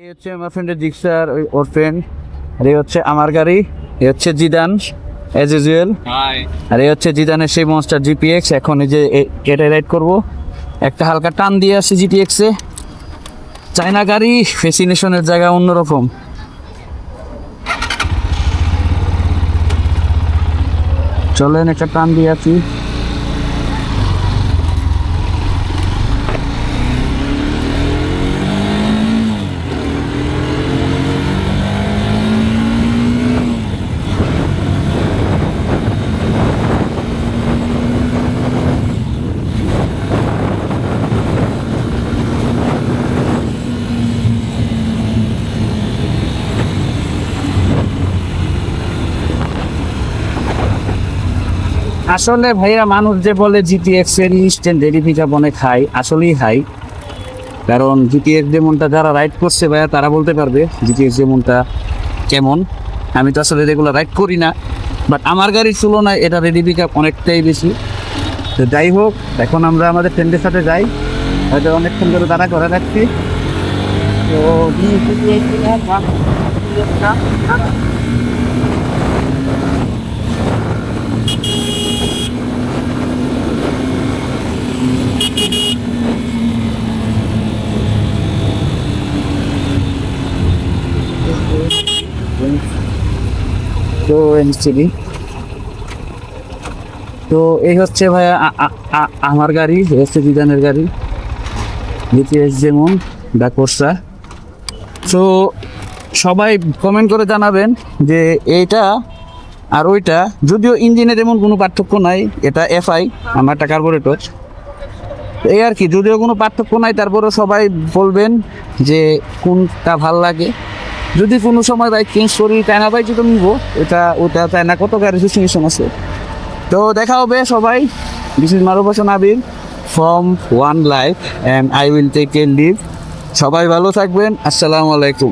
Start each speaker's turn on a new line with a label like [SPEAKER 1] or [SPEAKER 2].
[SPEAKER 1] এই হচ্ছে আমার ফ্রেন্ডের জিক্সার ওর ফ্রেন্ড, আর এই হচ্ছে আমার গাড়ি, এই হচ্ছে জিদান অ্যাজ ইউজুয়াল, আর এই হচ্ছে জিদানের সেই মনস্টার জিপিএক্স। এখন এই যে এটা রাইড করব, একটা হালকা টান দিয়ে আসছে জিটিএক্সে। চায়না গাড়ি, ফ্যাসিনেশনের জায়গা অন্যরকম। চলেন একটা টান দিয়ে আছি। আসলে ভাইয়া, মানুষ যে বলে জিটিএক্স এর ইনস্ট্যান্ট ভেরিফিকা বনে খাই, আসলেই হাই। কারণ জিটিএক্স যেমনটা যারা রাইড করছে ভাইয়া, তারা বলতে পারবে জিটিএক্স যেমনটা কেমন। আমি তো আসলে রেগুলার রাইড করি না, বাট আমার গাড়ির তুলনায় এটা রেডি পিক আপ অনেকটাই বেশি। তো যাই হোক, এখন আমরা আমাদের ফ্রেন্ডের সাথে যাই, হয়তো অনেকক্ষণ ধরে তারা করে রাখছি। তো তো এনসিবি, তো এই হচ্ছে ভাইয়া আমার গাড়ি, হচ্ছে জিদানের গাড়ি, জিপিএস যেমন দা কোর্সা। তো সবাই কমেন্ট করে জানাবেন যে এইটা আর ওইটা, যদিও ইঞ্জিনের এমন কোনো পার্থক্য নাই। এটা এফআই, আমারটা কার্বোরেটর, এই আর কি। যদিও কোনো পার্থক্য নাই, তারপরেও সবাই বলবেন যে কোনটা ভাল লাগে। যদি কোনো সময় বাইক চেঞ্জ করি, চায়না বাইক যদি নিব, এটা ওটা চায়না কত গাড়ি সিচুয়েশন আছে। তো দেখা হবে সবাই। This is Maruf Abir from one life and I will take a leave. সবাই ভালো থাকবেন। আসসালামু আলাইকুম।